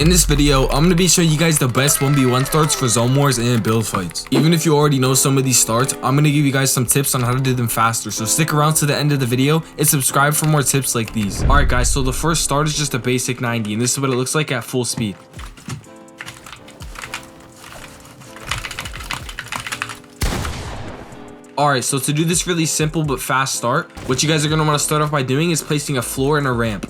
In this video, I'm going to be showing you guys the best 1v1 starts for zone wars and build fights. Even if you already know some of these starts, I'm going to give you guys some tips on how to do them faster. So stick around to the end of the video and subscribe for more tips like these. Alright guys, so the first start is just a basic 90 and this is what it looks like at full speed. Alright, so to do this really simple but fast start, what you guys are going to want to start off by doing is placing a floor and a ramp.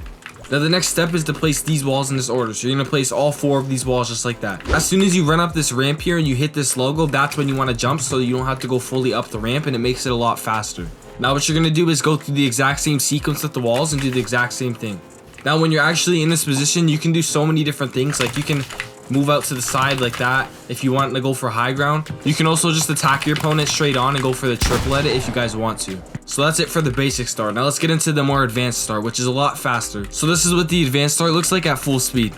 Now the next step is to place these walls in this order. So you're going to place all 4 of these walls just like that. As soon as you run up this ramp here and you hit this logo, that's when you want to jump so you don't have to go fully up the ramp, and it makes it a lot faster. Now what you're going to do is go through the exact same sequence with the walls and do the exact same thing. Now when you're actually in this position, you can do so many different things. Like you can move out to the side like that if you want to go for high ground. You can also just attack your opponent straight on and go for the triple edit if you guys want to. So that's it for the basic start. Now let's get into the more advanced start, which is a lot faster. So this is what the advanced start looks like at full speed.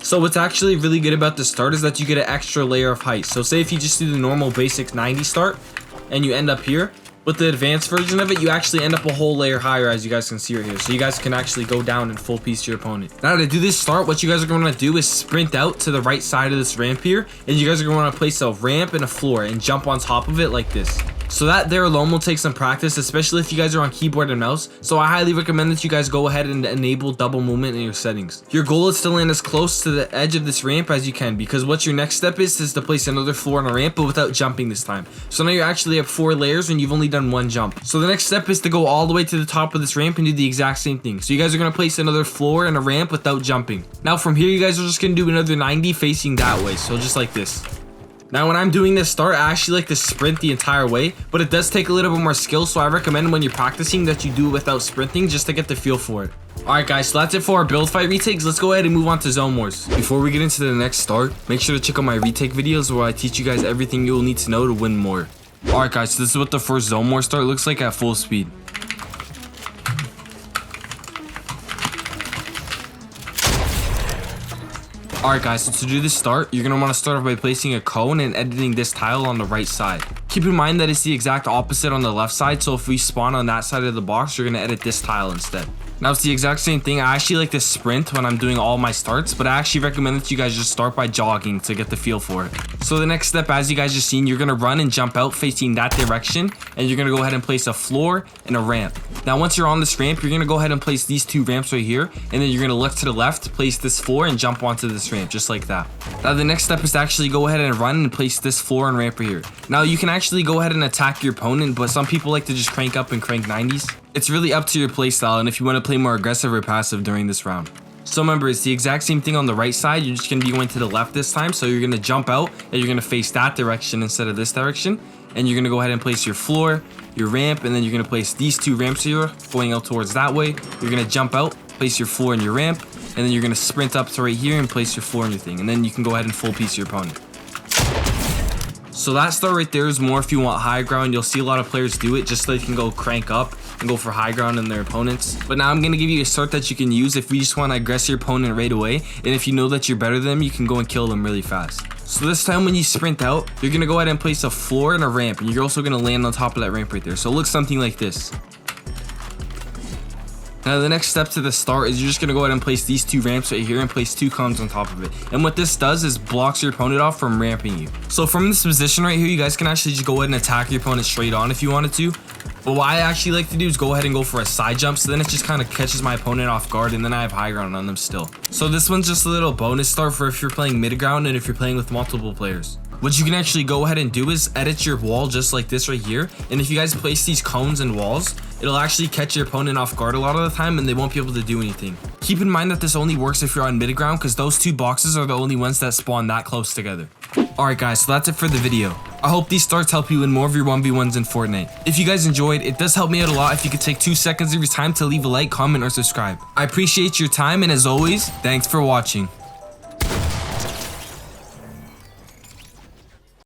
So what's actually really good about this start is that you get an extra layer of height. So say if you just do the normal basic 90 start and you end up here, with the advanced version of it, you actually end up a whole layer higher, as you guys can see right here. So you guys can actually go down and full piece your opponent. Now to do this start, what you guys are going to do is sprint out to the right side of this ramp here. And you guys are going to want to place a ramp and a floor and jump on top of it like this. So that there alone will take some practice, especially if you guys are on keyboard and mouse. So I highly recommend that you guys go ahead and enable double movement in your settings. Your goal is to land as close to the edge of this ramp as you can, because what your next step is to place another floor on a ramp, but without jumping this time. So now you're actually at 4 layers and you've only done 1 jump. So the next step is to go all the way to the top of this ramp and do the exact same thing. So you guys are going to place another floor and a ramp without jumping. Now from here, you guys are just going to do another 90 facing that way. So just like this. Now when I'm doing this start, I actually like to sprint the entire way, but it does take a little bit more skill, so I recommend when you're practicing that you do it without sprinting just to get the feel for it. Alright guys, so that's it for our build fight retakes. Let's go ahead and move on to zone wars. Before we get into the next start, make sure to check out my retake videos where I teach you guys everything you'll need to know to win more. Alright guys, so this is what the first zone war start looks like at full speed. Alright guys, so to do this start, you're going to want to start off by placing a cone and editing this tile on the right side. Keep in mind that it's the exact opposite on the left side, so if we spawn on that side of the box, you're going to edit this tile instead. Now it's the exact same thing. I actually like to sprint when I'm doing all my starts, but I actually recommend that you guys just start by jogging to get the feel for it. So the next step, as you guys just seen, you're going to run and jump out facing that direction, and you're going to go ahead and place a floor and a ramp. Now once you're on this ramp, you're going to go ahead and place these 2 ramps right here, and then you're going to look to the left, place this floor, and jump onto this ramp just like that. Now the next step is to actually go ahead and run and place this floor and ramp right here. Now you can actually go ahead and attack your opponent, but some people like to just crank up and crank 90s. It's really up to your playstyle and if you want to play more aggressive or passive during this round. So remember, it's the exact same thing on the right side. You're just going to be going to the left this time. So you're going to jump out and you're going to face that direction instead of this direction. And you're going to go ahead and place your floor, your ramp, and then you're going to place these 2 ramps here going out towards that way. You're going to jump out, place your floor and your ramp, and then you're going to sprint up to right here and place your floor and your thing. And then you can go ahead and full piece your opponent. So that start right there is more if you want high ground. You'll see a lot of players do it just so they can go crank up and go for high ground in their opponents. But now I'm going to give you a start that you can use if you just want to aggress your opponent right away. And if you know that you're better than them, you can go and kill them really fast. So this time when you sprint out, you're going to go ahead and place a floor and a ramp. And you're also going to land on top of that ramp right there. So it looks something like this. Now the next step to the start is you're just going to go ahead and place these 2 ramps right here and place 2 cones on top of it. And what this does is blocks your opponent off from ramping you. So from this position right here, you guys can actually just go ahead and attack your opponent straight on if you wanted to. But what I actually like to do is go ahead and go for a side jump, so then it just kind of catches my opponent off guard and then I have high ground on them still. So this one's just a little bonus start for if you're playing mid ground and if you're playing with multiple players. What you can actually go ahead and do is edit your wall just like this right here. And if you guys place these cones and walls, it'll actually catch your opponent off guard a lot of the time and they won't be able to do anything. Keep in mind that this only works if you're on mid ground, because those 2 boxes are the only ones that spawn that close together. Alright guys, so that's it for the video. I hope these starts help you in more of your 1v1s in Fortnite. If you guys enjoyed, it does help me out a lot if you could take 2 seconds of your time to leave a like, comment, or subscribe. I appreciate your time, and as always, thanks for watching.